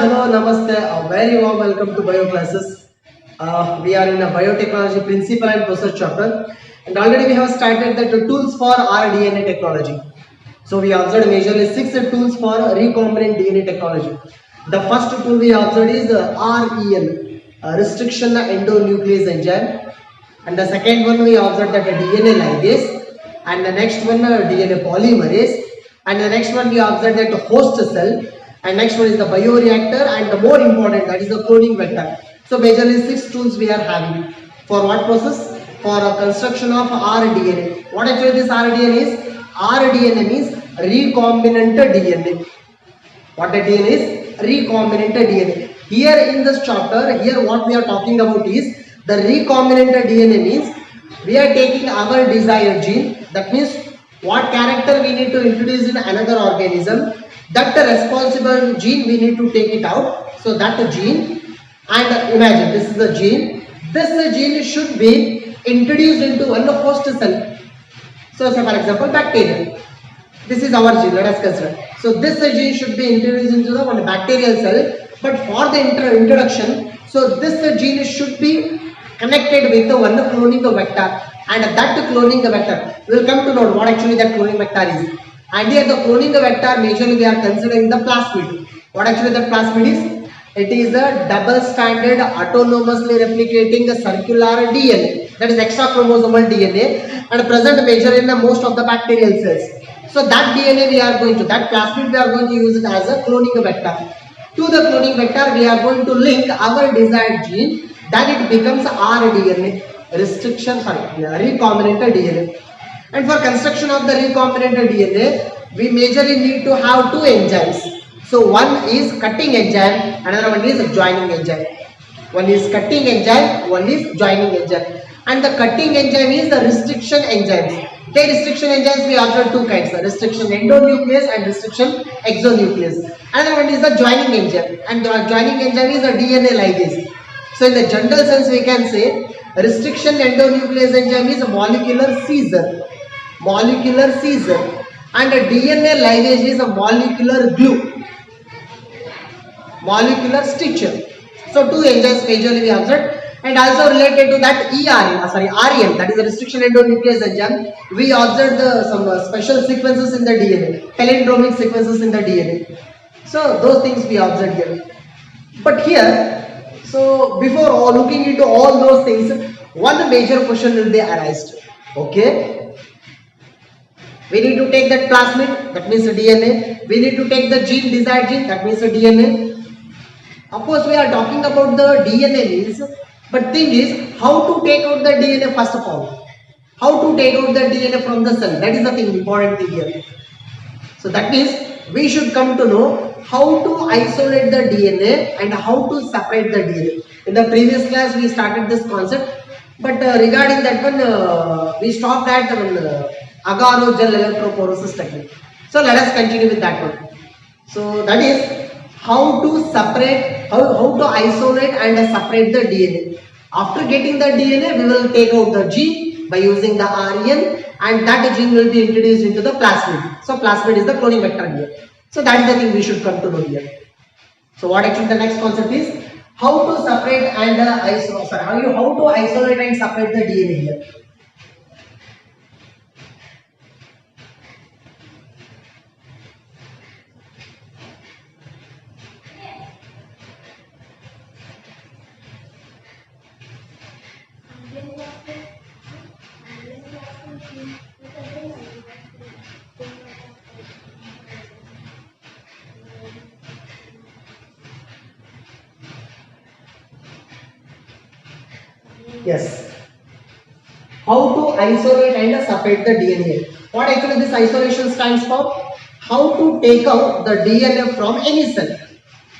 hello, namaste. A very warm welcome to bio classes. We are in a biotechnology principle and process chapter, and already we have started the tools for rDNA technology. So we observed majorly 6 tools for recombinant DNA technology. The first tool we observed is REN, restriction endonuclease enzyme, and the second one we observed that DNA ligase, and the next one DNA polymerase, and the next one we observed that host cell, and next one is the bioreactor, and the more important, that is the cloning vector. So majorly 6 tools we are having. For what process? For a construction of rDNA. What actually this rDNA is? rDNA means recombinant DNA. What the DNA is? Recombinant DNA. Here in this chapter, here what we are talking about is the recombinant DNA means we are taking our desired gene. That means what character we need to introduce in another organism. That the responsible gene we need to take it out. So that the gene, and imagine this is the gene. This gene should be introduced into one host cell. So say for example bacteria. This is our gene, let us consider. So this gene should be introduced into the one bacterial cell, but for the introduction, so this gene should be connected with the one cloning vector, and that cloning vector will come to know what actually that cloning vector is. And here the cloning vector majorly we are considering the plasmid. What actually that plasmid is? It is a double stranded autonomously replicating circular DNA, that is extra chromosomal DNA, and present major in the most of the bacterial cells. So that DNA we are going to, that plasmid we are going to use it as a cloning vector. To the cloning vector we are going to link our desired gene, then it becomes rDNA, recombinant DNA. And for construction of the recombinant DNA, we majorly need to have 2 enzymes. So one is cutting enzyme, another one is joining enzyme. One is cutting enzyme, one is joining enzyme. And the cutting enzyme is the restriction enzymes. The restriction enzymes we observe 2 kinds, the restriction endonuclease and restriction exonuclease. Another one is the joining enzyme, and the joining enzyme is the DNA ligase. So in the general sense we can say restriction endonuclease enzyme is a molecular seizure. Molecular seizure, and a DNA ligase is a molecular glue, molecular stitcher. So 2 enzymes majorly we observed, and also related to that REN, that is the restriction endonuclease enzyme, we observed some special sequences in the DNA, palindromic sequences in the DNA. So those things we observed here. But here, so before looking into all those things, one major question will be arised. Okay. We need to take that plasmid, that means the DNA. We need to take the gene, desired gene, that means the DNA. Of course, we are talking about the DNA means, but thing is, how to take out the DNA first of all? How to take out the DNA from the cell? That is the thing, important thing here. So that means, we should come to know how to isolate the DNA and how to separate the DNA. In the previous class, we started this concept, but regarding that one, we stopped at agar gel electrophoresis technique. So let us continue with that one. So that is how to separate, how to isolate and separate the DNA. After getting the DNA, we will take out the gene by using the REN, and that gene will be introduced into the plasmid. So plasmid is the cloning vector here. So that is the thing we should come to know here. So what actually the next concept is how to separate and how to isolate and separate the DNA here. Yes. How to isolate and separate the DNA. What actually this isolation stands for? How to take out the DNA from any cell.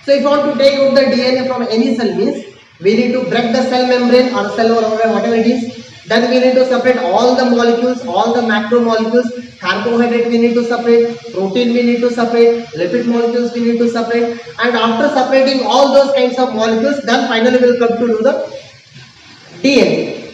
So if you want to take out the DNA from any cell means we need to break the cell membrane or cell wall, whatever it is. Then we need to separate all the molecules, all the macromolecules. Carbohydrate we need to separate, protein we need to separate, lipid molecules we need to separate. And after separating all those kinds of molecules, then finally we will come to know the DNA.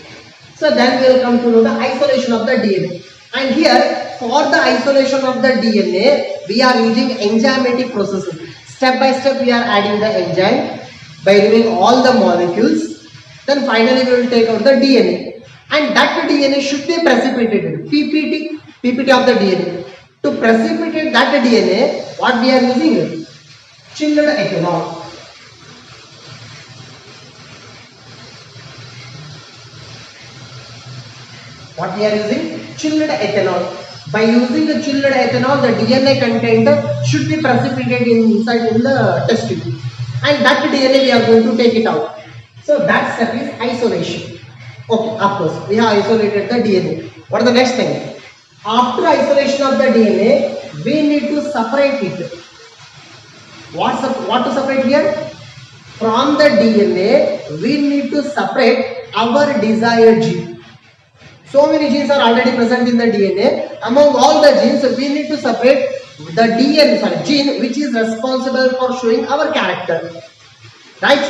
So then we will come to know the isolation of the DNA. And here for the isolation of the DNA, we are using enzymatic processes. Step by step we are adding the enzyme by removing all the molecules. Then finally we will take out the DNA, and that DNA should be precipitated. PPT of the DNA. To precipitate that DNA, what we are using? Chilled ethanol. What we are using? Chilled ethanol. By using the chilled ethanol, the DNA content should be precipitated inside in the test tube, and that DNA we are going to take it out. So that step is isolation. Okay, of course we have isolated the DNA. What is the next thing? After isolation of the DNA, we need to separate it. What to separate here? From the DNA, we need to separate our desired gene. So many genes are already present in the DNA. Among all the genes, we need to separate the gene which is responsible for showing our character. Right?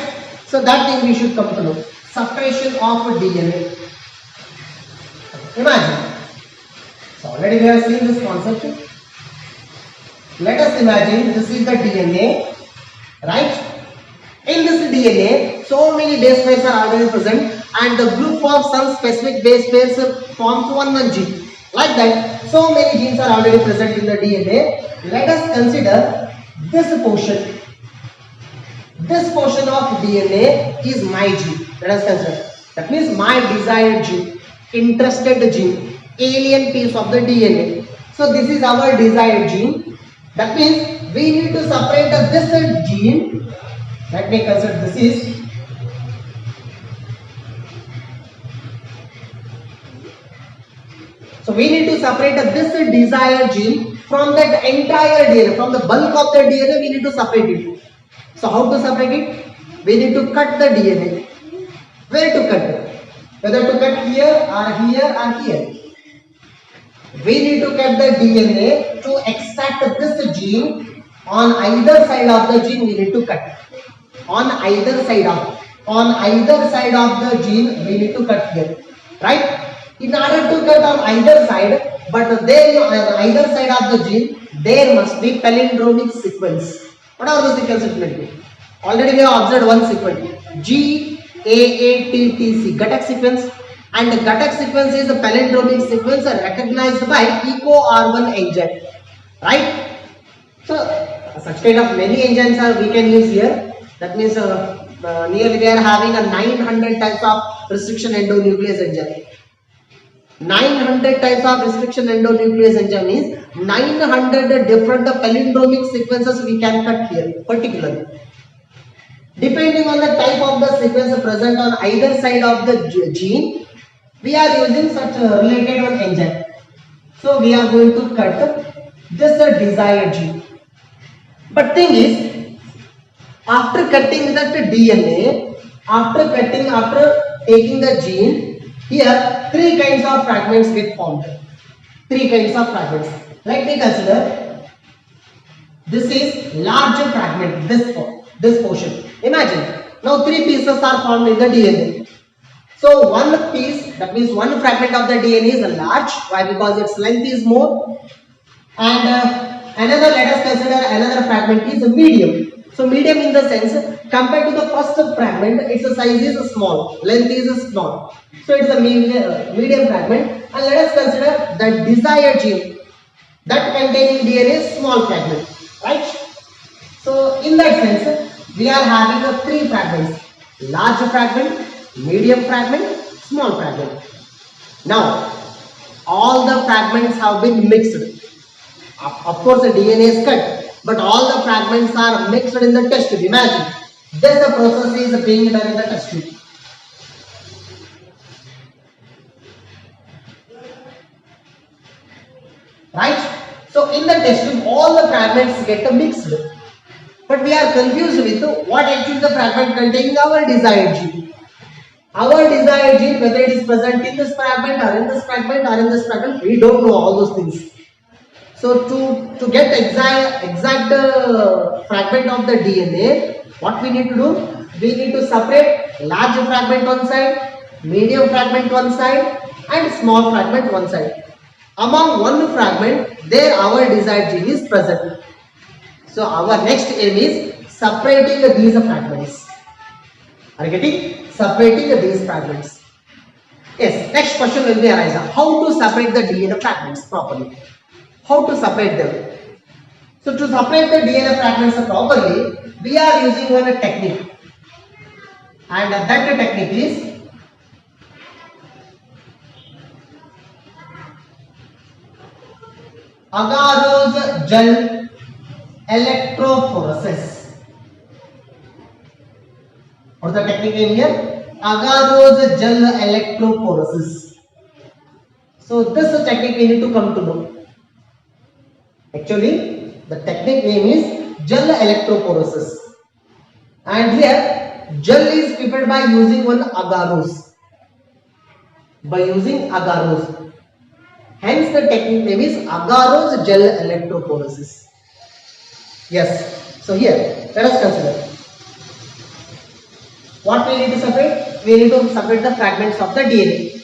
So that thing we should come to know. Separation of DNA. Imagine. So already we have seen this concept. Let us imagine this is the DNA. Right? In this DNA, so many base pairs are already present, and the group forms some specific base pairs forms one gene. Like that, so many genes are already present in the DNA. Let us consider this portion. This portion of DNA is my gene. Let us consider. That means my desired gene, interested gene, alien piece of the DNA. So this is our desired gene. That means we need to separate this gene. Let me consider this is. So we need to separate this desired gene from that entire DNA, from the bulk of the DNA. We need to separate it. So how to separate it? We need to cut the DNA. Where to cut it? Whether to cut here or here or here. We need to cut the DNA to extract this gene. On either side of the gene we need to cut. On either side of the gene we need to cut here. Right? In order to cut on either side, but there on either side of the gene, there must be palindromic sequence. What are the sequences it may be? Already we have observed one sequence, GAATTC, Gattac sequence, and the Gattac sequence is a palindromic sequence recognized by EcoR1 enzyme, right? So such kind of many enzymes are we can use here. That means nearly we are having a 900 types of restriction endonuclease enzyme. 900 types of restriction endonuclease enzyme means 900 different palindromic sequences we can cut here particularly. Depending on the type of the sequence present on either side of the gene, we are using such a related one enzyme. So we are going to cut this desired gene. But thing is, after cutting that DNA, after taking the gene, here three kinds of fragments get formed. Three kinds of fragments. Let me consider. This is larger fragment. This portion. Imagine now three pieces are formed in the DNA. So one piece, that means one fragment of the DNA is large. Why? Because its length is more. And another, let us consider another fragment is medium. So medium in the sense, compared to the first fragment, its size is small, length is small. So it's a medium fragment. And let us consider the desired gene that containing DNA is small fragment, right? So in that sense, we are having three fragments: large fragment, medium fragment, small fragment. Now, all the fragments have been mixed. Of course, the DNA is cut, but all the fragments are mixed in the test tube. Imagine, this the process is being done in the test tube. Right? So in the test tube, all the fragments get mixed. But we are confused with what actually the fragment containing our desired gene. Our desired gene, whether it is present in this fragment or in this fragment or in this fragment, we don't know all those things. So to get exact fragment of the DNA, what we need to do? We need to separate large fragment one side, medium fragment one side, and small fragment one side. Among one fragment, there our desired gene is present. So our next aim is separating these fragments. Are you getting? Separating these fragments. Yes, next question will be arise. How to separate the DNA fragments properly? How to separate them? So to separate the DNA fragments properly, we are using one technique. And that technique is agarose gel electrophoresis. What's the technique name here? Agarose gel electrophoresis. So this is the technique we need to come to know. Actually, the technique name is gel electrophoresis. And here, gel is prepared by using one agarose. By using agarose. Hence the technique name is agarose gel electrophoresis. Yes. So here, let us consider. What we need to separate? We need to separate the fragments of the DNA.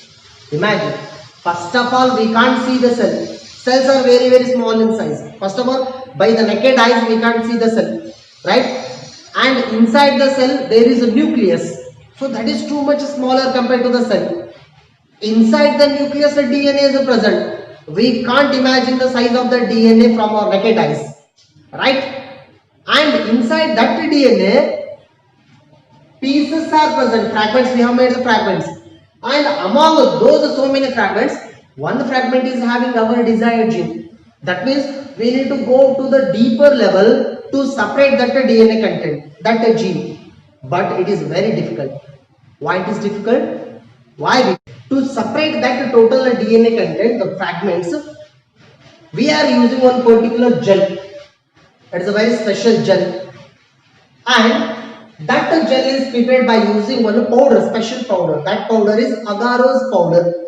Imagine. First of all, we can't see the cell. Cells are very, very small in size. First of all, by the naked eyes, we can't see the cell. Right? And inside the cell, there is a nucleus. So that is too much smaller compared to the cell. Inside the nucleus, the DNA is present. We can't imagine the size of the DNA from our naked eyes. Right? And inside that DNA, pieces are present, fragments, we have made the fragments, and among those so many fragments, one fragment is having our desired gene. That means we need to go to the deeper level to separate that DNA content, that gene. But it is very difficult. Why it is difficult? Why? To separate that total DNA content, the fragments, we are using one particular gel. That is a very special gel. And that gel is prepared by using one powder, special powder. That powder is agarose powder.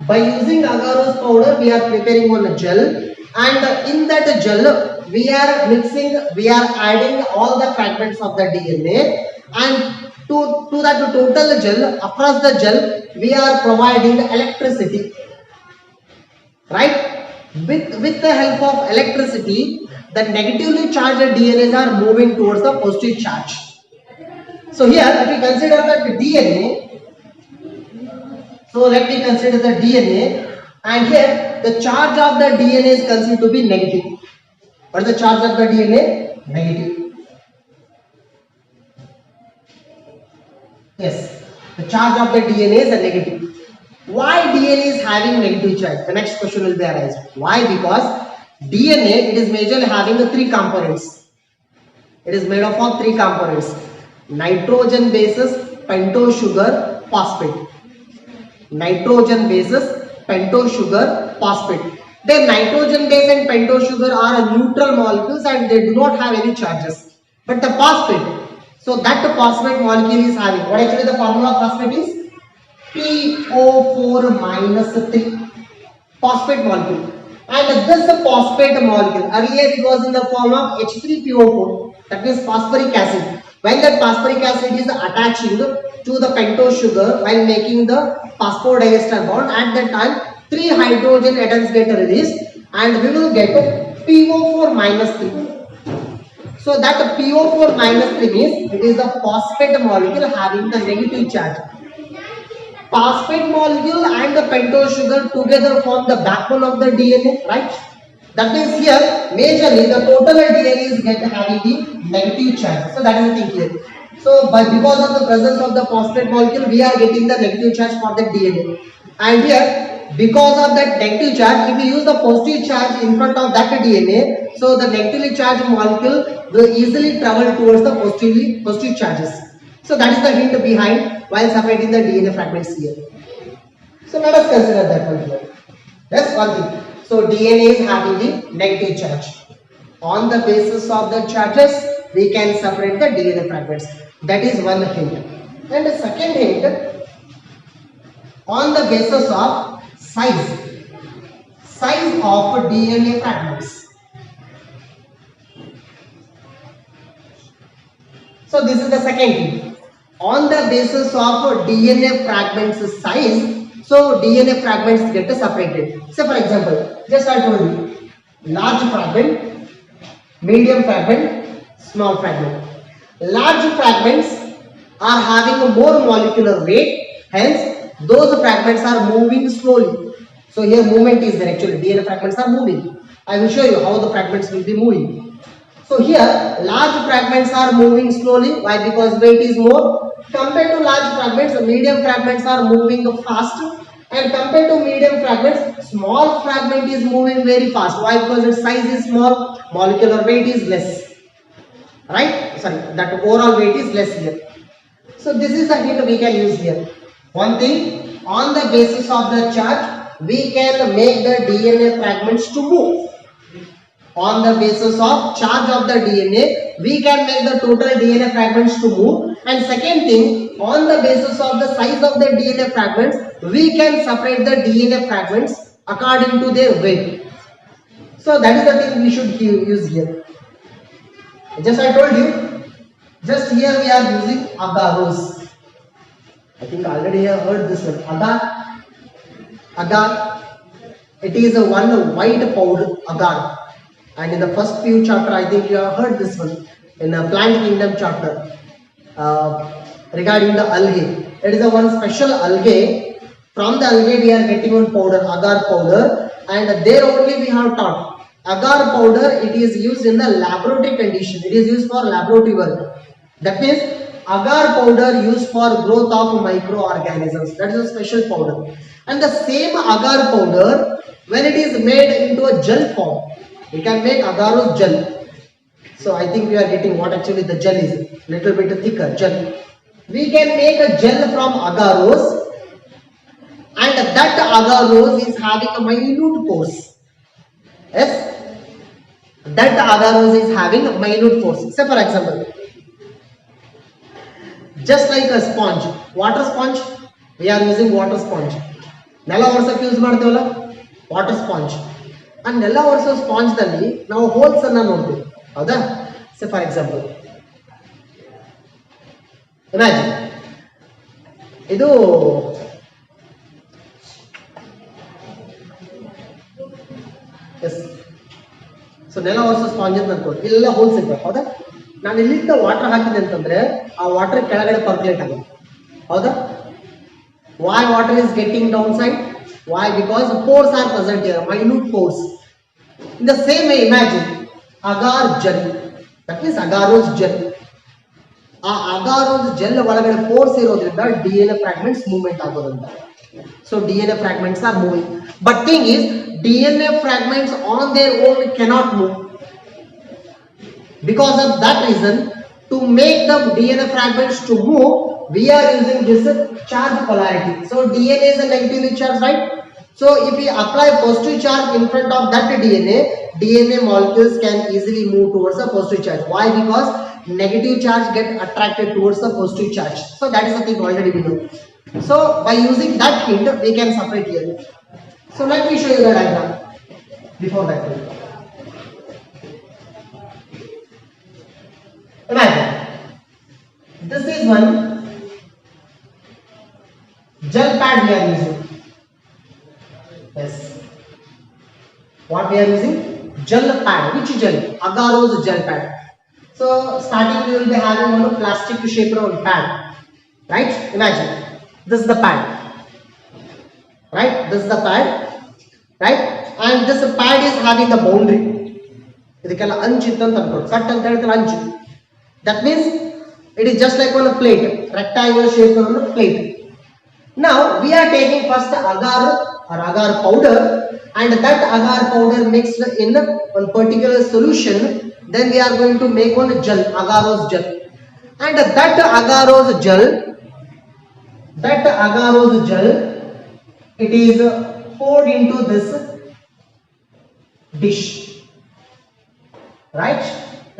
By using agarose powder, we are preparing one gel, and in that gel, we are mixing, we are adding all the fragments of the DNA, and to that total gel, across the gel, we are providing electricity. Right? With the help of electricity, the negatively charged DNAs are moving towards the positive charge. So here, if we consider that DNA, so let me consider the DNA, and here the charge of the DNA is considered to be negative. What is the charge of the DNA? Negative. Yes, the charge of the DNA is a negative. Why DNA is having negative charge? The next question will be arise. Why? Because DNA, it is majorly having the three components. It is made up of three components: nitrogen bases, pentose sugar, phosphate. Nitrogen bases, pentose sugar, phosphate. The nitrogen base and pentose sugar are neutral molecules and they do not have any charges. But the phosphate, so that phosphate molecule is having, what actually the formula of phosphate is? PO4 minus 3. Phosphate molecule. And this phosphate molecule, earlier it was in the form of H3PO4, that means phosphoric acid. When that phosphoric acid is attaching to the pentose sugar while making the phosphodiester bond, at that time 3 hydrogen atoms get released and we will get PO4 minus 3. So that PO4 minus 3 means it is the phosphate molecule having the negative charge. Phosphate molecule and the pentose sugar together form the backbone of the DNA, right? That means here majorly the total DNA is having the negative charge. So that is the thing here. So because of the presence of the phosphate molecule, we are getting the negative charge for the DNA. And here, because of that negative charge, if we use the positive charge in front of that DNA, so the negatively charged molecule will easily travel towards the positive charges. So that is the hint behind while separating the DNA fragments here. So let us consider that one here. That's one thing. So DNA is having the negative charge. On the basis of the charges, we can separate the DNA fragments. That is one hint. And the second hint, on the basis of size of DNA fragments. So this is the second hint. On the basis of DNA fragments size, so DNA fragments get separated. Say for example, just I told you, large fragment medium fragment, small fragment. Large fragments are having a more molecular weight, hence those fragments are moving slowly. So here movement is there, actually DNA fragments are moving. I will show you how the fragments will be moving. So here large fragments are moving slowly. Why? Because weight is more. Compared to large fragments, medium fragments are moving fast, and compared to medium fragments, small fragment is moving very fast. Why? Because its size is small, molecular weight is less. Right? Sorry, that overall weight is less here. So this is the hint we can use here. One thing, on the basis of the charge, we can make the DNA fragments to move. On the basis of charge of the DNA, we can make the total DNA fragments to move. And second thing, on the basis of the size of the DNA fragments, we can separate the DNA fragments according to their weight. So that is the thing we should use here. Just I told you, just here we are using agarose. I think already you have heard this one. Agar. It is a one white powder, agar. And in the first few chapter, I think you have heard this one in a plant kingdom chapter regarding the algae. It is a one special algae. From the algae we are getting one powder, agar powder, and there only we have taught agar powder. It is used in the laboratory condition. It is used for laboratory work. That means agar powder used for growth of microorganisms. That is a special powder. And the same agar powder, when it is made into a gel form, we can make agarose gel. So I think we are getting what actually the gel is. Little bit thicker gel. We can make a gel from agarose, and that agarose is having a minute pores. Yes, that agarose is having a minute pores. Say for example, just like a sponge, water sponge, we are using water sponge. Nella varsa use ಮಾಡ್ತೇವಲ್ಲ water sponge. ಆ ನೆಲ ಒರೆಸೋ sponge ದಲ್ಲಿ ನಾವು holes ಅನ್ನ ನೋಡ್ತೀವಿ, ಹೌದಾ? Say for example, imagine ಇದು S. So ನೆಲ ಒರೆಸೋ ಸ್ಪಾಂಜ್ ಅಂತ ಅನ್ಕೊಳ್ಳಿ, ಇಲ್ಲೆಲ್ಲ ಹೋಲ್ಸ್ ಇರ್ತವೆ, ಹೌದಾ? ನಾನು ಇಲ್ಲಿಂದ ವಾಟರ್ ಹಾಕಿದೆ ಅಂತಂದ್ರೆ ಆ ವಾಟರ್ ಕೆಳಗಡೆ ಪರ್ಕ್ಯುಲೇಟ್ ಆಗುತ್ತೆ, ಹೌದಾ? Why water is getting downside? Why? Because the pores are present here, minute pores. In the same way, imagine agar gel. That means agarose gel. Agarose gel ಒಳಗಡೆ pores ಇರೋದ್ರಿಂದ DNA fragments movement ಆಗೋದ್ರಿಂದ. So DNA fragments are moving. But thing is, DNA fragments on their own cannot move. Because of that reason, to make the DNA fragments to move, we are using this charge polarity. So DNA is a negatively charged, right? So if we apply positive charge in front of that DNA molecules can easily move towards the positive charge. Why? Because negative charge get attracted towards the positive charge. So that is the thing already we know. So by using that hint, we can separate here. So let me show you the diagram. Before that, imagine this is one gel pad we are using. Yes, what we are using? Gel pad. Which gel? Agarose gel pad. So starting we will be having one plastic shaped one pad, right? Imagine this is the pad, right? This is the pad, right? And this pad is having the boundary. ಇದಕ್ಕೆಲ್ಲ ಅಂಚು ಇತ್ತು ಅಂತ ಅನ್ಕೊಳ್ಳಿ, cut ಅಂತ ಹೇಳ್ತಾರೆ ಅಂಚು. That means it is just like one plate, rectangular shape one plate. Now we are taking first the agar or agar powder, and that agar powder mixed in one particular solution. Then we are going to make one gel, agarose gel, and that agarose gel, it is poured into this dish, right?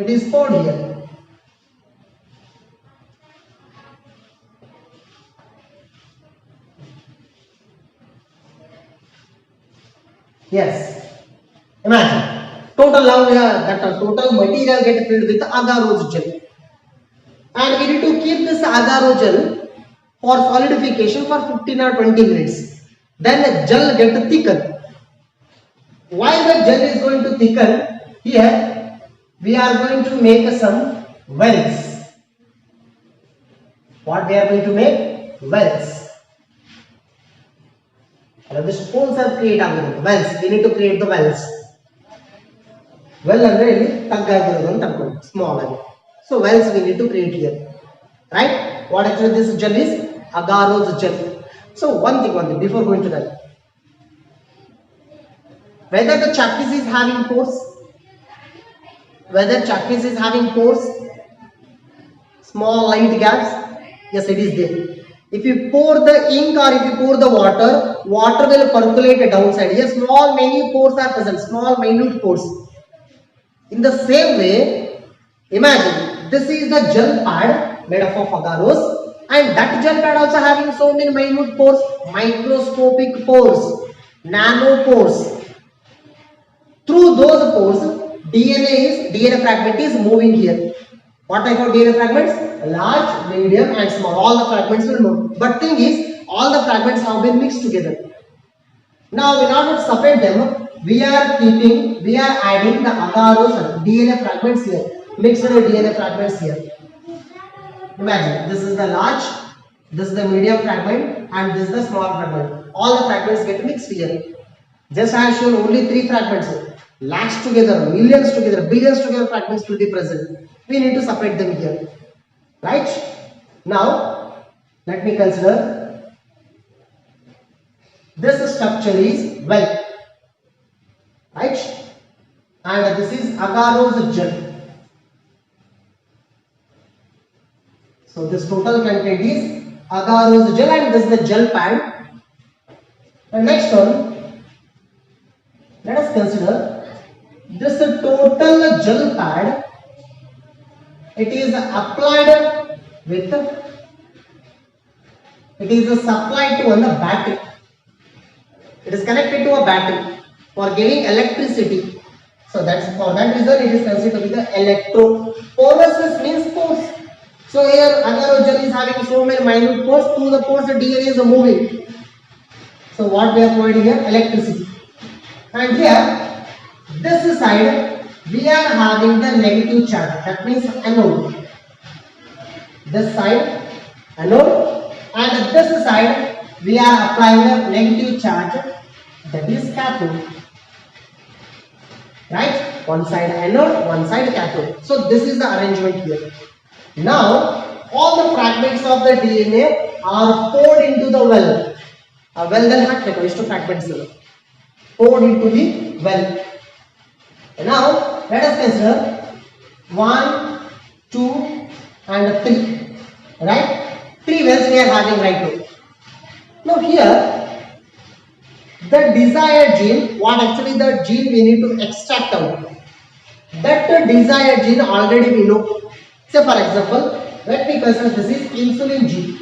It is poured here. Yes, imagine total now that total material get filled with agarose gel, and we need to keep this agarose gel for solidification for 15 or 20 minutes. Then the gel get thicken. While the gel is going to thicken, here we are going to make some wells. What we are going to make? Wells. The stones are created wells. We need to create the wells. Well ಅಂದ್ರೆ ಇಲ್ಲಿ ತಗ್ಗಾಗಿರೋದು ಅಂತ ಅನ್ಕೊಂಡು small ಆಗಿ. So wells we need to create here, right? What actually this gel is? Agarose gel. So one thing before going to that, whether the chalk piece is having pores, small light gaps, yes it is there. If you pour the ink or if you pour the water will percolate downside. Yes, small many pores are present, small minute pores. In the same way, imagine this is the gel pad made up of agarose, and that gel pad also having so many minute pores, microscopic pores, nano pores. Through those pores, DNA fragment is moving here. What type of DNA fragments? Large, medium and small. All the fragments will move. But thing is, all the fragments have been mixed together. Now in order to separate them, we are adding the agarose DNA fragments here. Mixed DNA fragments here. Imagine, this is the large, this is the medium fragment and this is the small fragment. All the fragments get mixed here. Just I have shown only 3 fragments. Lakhs together, millions together, billions together fragments will be present. We need to separate them here. Right? Now, let me consider this structure is well. Right? And this is agarose gel. So this total content is agarose gel and this is the gel pad. And next one, let us consider this total gel pad. It is applied with, it is supplied to a battery. It is connected to a battery for giving electricity. So that's for that reason it is considered to be the electrophoresis means pores. So here agarose gel is having so many minute pores. Through the pores the DNA is moving. So what we are providing here? Electricity. And here this side we are having the negative charge, that means anode. This side anode, and this side we are applying a negative charge, that is cathode. Right? One side anode, one side cathode. So this is the arrangement here. Now all the fragments of the DNA are poured into the well. A well then hackಬೇಕು ಎಷ್ಟು fragments poured into the well. And now let us consider 1, 2 and 3. Right? 3 wells we are having right now. Now here the desired gene, what actually the gene we need to extract out. That desired gene already we know. Say for example, let me consider this is insulin gene.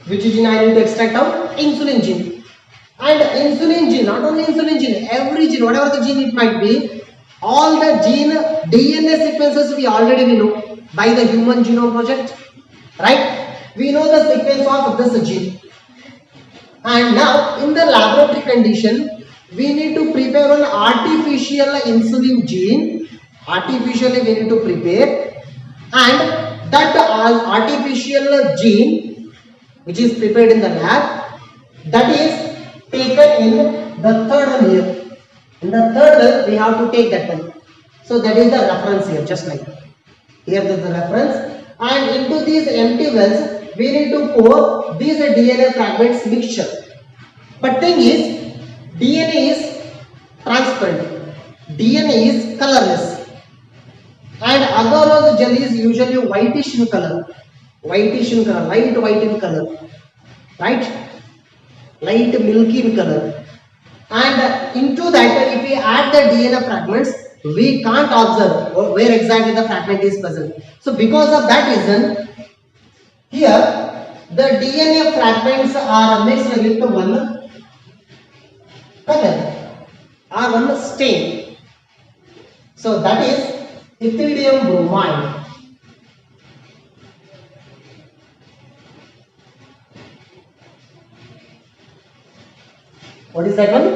Which gene I need to extract out? Insulin gene. And insulin gene, not only insulin gene, every gene, whatever the gene it might be, all the gene DNA sequences we already know by the Human Genome Project, right? We know the sequence of this gene. And now in the laboratory condition, we need to prepare an artificial insulin gene. Artificially we need to prepare, and that artificial gene which is prepared in the lab, that is taken in the third one here. In the third one we have to take that one. So that is the reference here, just like here is the reference, and into these empty wells we need to pour these DNA fragments mixture. But thing is, DNA is transparent, DNA is colorless, and agarose gel is usually whitish in color, light white in color, right? Light milky in color. And into that if we add the DNA fragments, we can't observe where exactly the fragment is present. So because of that reason, here the DNA fragments are mixed with one color or one stain. So that is ethidium bromide. What is that one?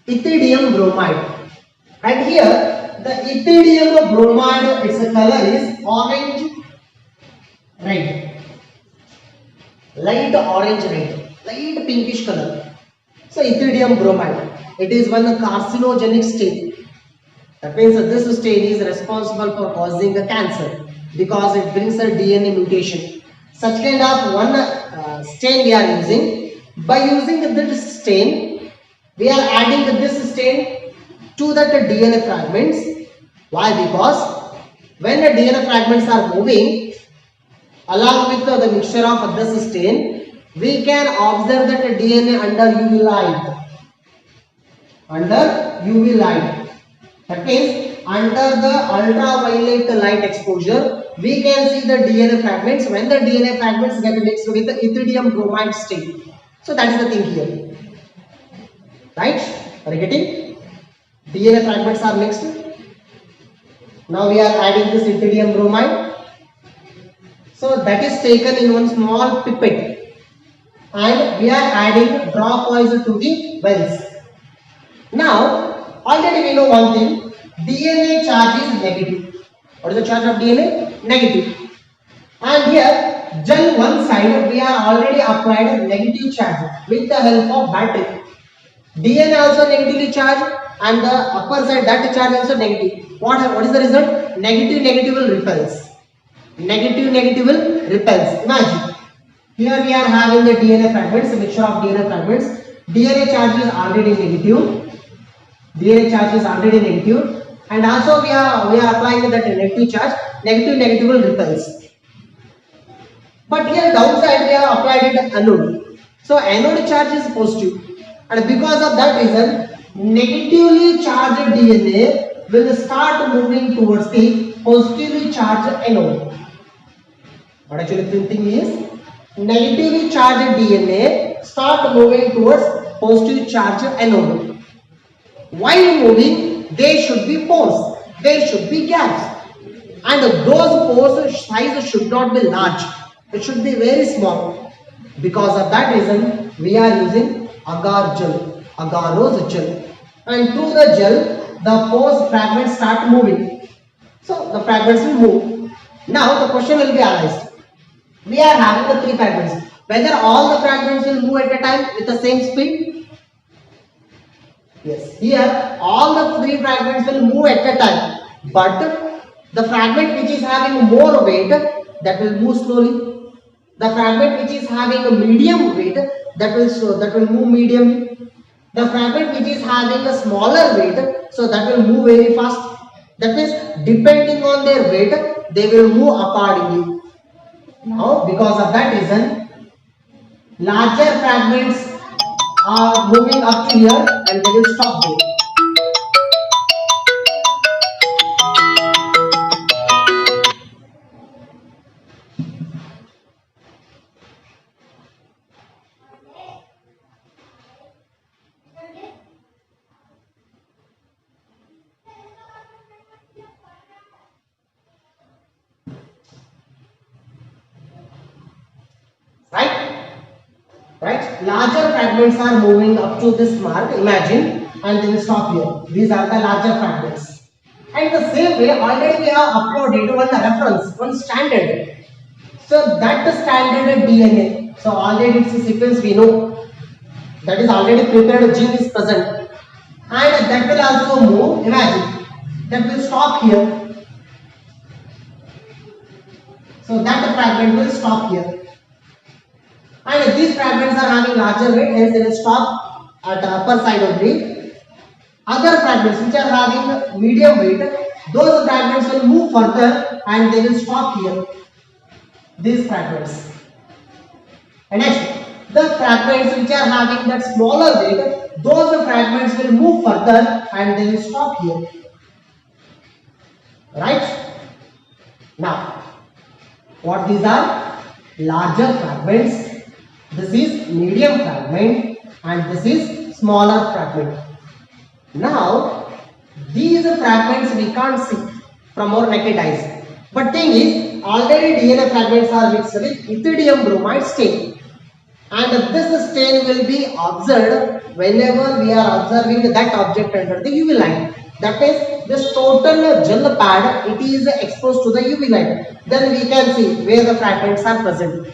ethidium bromide. And here the ethidium bromide, its color is orange red, light orange red, light pinkish color. So ethidium bromide, it is one carcinogenic stain. That means that this stain is responsible for causing a cancer because it brings a DNA mutation. Such kind of one stain we are using. By using this stain, we are adding this stain to that DNA fragments. Why? Because when the DNA fragments are moving along with the mixture of this stain, we can observe that DNA under UV light. Under UV light. That means under the ultraviolet light exposure, we can see the DNA fragments when the DNA fragments get mixed with the ethidium bromide stain. So that is the thing here. Right? Are you getting? DNA fragments are mixed. Now we are adding this ethidium bromide. So that is taken in one small pipette. And we are adding dropwise to the wells. Now, already we know one thing. DNA charge is negative. What is the charge of DNA? Negative. And here, gel one side, we are already applied a negative charge with the help of battery. DNA also negatively charged and the upper side that charge also negative. What is the result? Negative will repels. Negative will repels. Imagine. Here we are having the DNA fragments, a mixture of DNA fragments. DNA charge is already negative. DNA charge is already negative. And also we are applying that negative charge. Negative will repels. But here downside we have applied it anode. So anode charge is positive. And because of that reason, negatively charged DNA will start moving towards the positively charged anode. What actually the thing is? Negatively charged DNA start moving towards positively charged anode. While moving, there should be pores, there should be gaps, and those pores size should not be large. It should be very small. Because of that reason, we are using agar gel, agarose gel, and through the gel, the pores fragments start moving. So the fragments will move. Now the question will be arised. We are having the three fragments. Whether all the fragments will move at a time with the same speed? Yes. Here all the three fragments will move at a time. But the fragment which is having more weight, that will move slowly. The fragment which is having a medium weight, that will move mediumly. The fragment which is having a smaller weight, so that will move very fast. That means depending on their weight, they will move accordingly. Now because of that reason, larger fragments are moving up to here and they will stop there. Right? Larger fragments are moving up to this mark, imagine, and they will stop here. These are the larger fragments. And the same way, already we have uploaded one reference, one standard. So that standard DNA. So already it's a sequence we know. That is already prepared gene is present. And that will also move, imagine, that will stop here. So that fragment will stop here. And these fragments are having larger weight, hence they will stop at the upper side only. Other fragments which are having medium weight, those fragments will move further and they will stop here. These fragments. And next, the fragments which are having that smaller weight, those fragments will move further and they will stop here. Right? Now, what these are? Larger fragments. This is medium fragment and this is smaller fragment. Now, these fragments we can't see from our naked eyes. But thing is, already DNA fragments are mixed with ethidium bromide stain. and this stain will be observed whenever we are observing that object under the UV light. That means this total gel pad, it is exposed to the UV light. Then we can see where the fragments are present.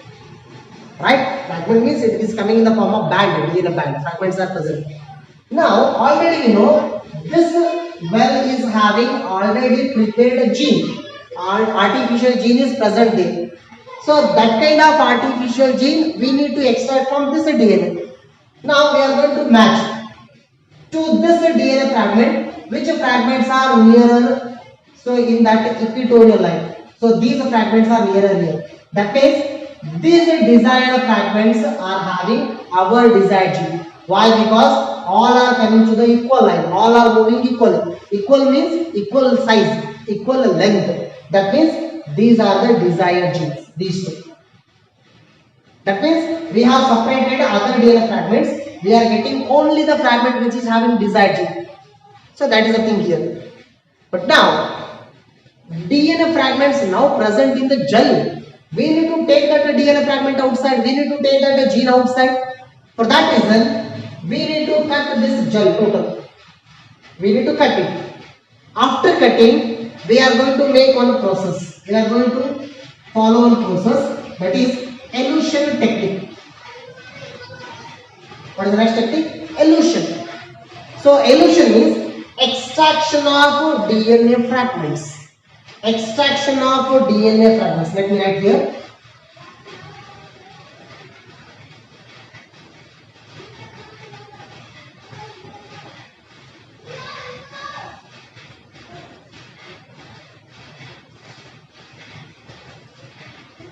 Right? Fragment means it is coming in the form of band, in a band. Fragments are present. Now already we know this well is having already prepared gene. Artificial gene is present there. So that kind of artificial gene we need to extract from this DNA. Now we are going to match to this DNA fragment, which fragments are nearer, so in that equatorial line. So these fragments are nearer here. That means these desired fragments are having our desired gene. Why? Because all are coming to the equal line, all are moving equally. Equal means equal size, equal length. That means these are the desired genes, these two. That means we have separated other DNA fragments. We are getting only the fragment which is having desired gene. So that is the thing here. But now DNA fragments now present in the gel. We need to take that DNA fragment outside. We need to take that gene outside. For that reason, we need to cut this gel total. We need to cut it. After cutting, we are going to make one process. We are going to follow one process, that is elution technique. What is the next technique? Elution. So elution means extraction of DNA fragments. Extraction of DNA fragments. Let me write here.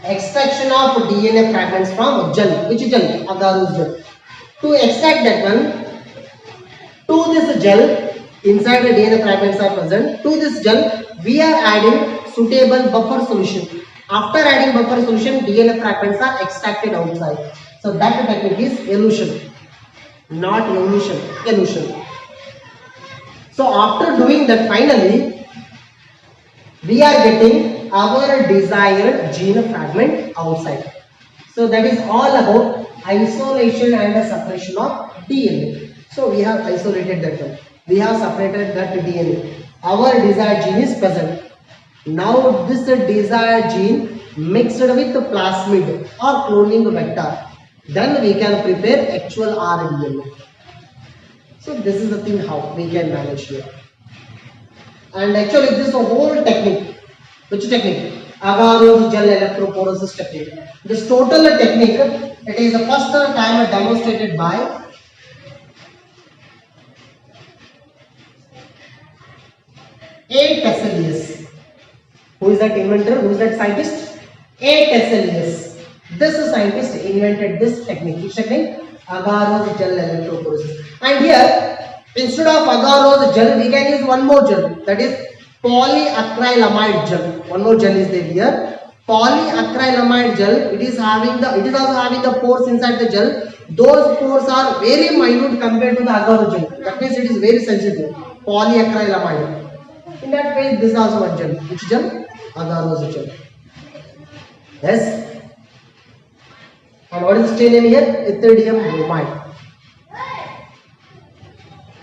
Extraction of DNA fragments from gel. Which gel? Agarose gel. To extract that one, to this gel, inside the DNA fragments are present. To this gel, we are adding suitable buffer solution. After adding buffer solution, DNA fragments are extracted outside. So that technique is elution, not evolution. Elution. So after doing that, finally, we are getting our desired gene fragment outside. So that is all about isolation and separation of DNA. So we have isolated that one. We have separated that DNA. Our desired gene is present. Now this desired gene mixed with the plasmid or cloning vector. Then we can prepare actual rDNA. So this is the thing how we can manage here. And actually this whole technique, which technique? Agarose gel electrophoresis technique. This total technique, it is the first time demonstrated by A. Tesselius. Who is that inventor? Who is that scientist? A. Tesselius. This scientist invented this technique. Which technique? Agarose gel electrophoresis. And here, instead of agarose gel, we can use one more gel. That is polyacrylamide gel. One more gel is there here. Polyacrylamide gel. It is also having the pores inside the gel. Those pores are very minute compared to the agarose gel. That means it is very sensitive. Polyacrylamide. In that way, this is also one gel. Which gel? Agarose gel. Yes. And what is the stain name here? Ethidium bromide.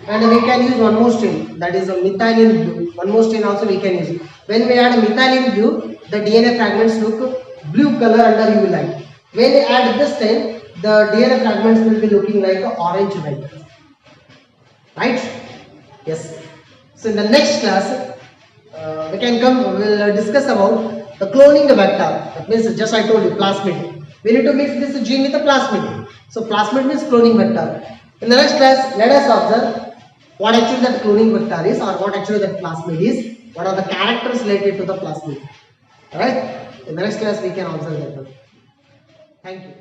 And we can use one more stain, that is a methylene blue. One more stain also we can use. When we add methylene blue, the DNA fragments look blue color under UV light. When we add this stain, the DNA fragments will be looking like an orange light. Right? Yes. So in the next class, we will discuss about the cloning vector. That means just I told you, plasmid. We need to mix this gene with the plasmid. So plasmid means cloning vector. In the next class, let us observe what actually that cloning vector is, or what actually that plasmid is. What are the characters related to the plasmid. Alright? In the next class, we can observe that one. Thank you.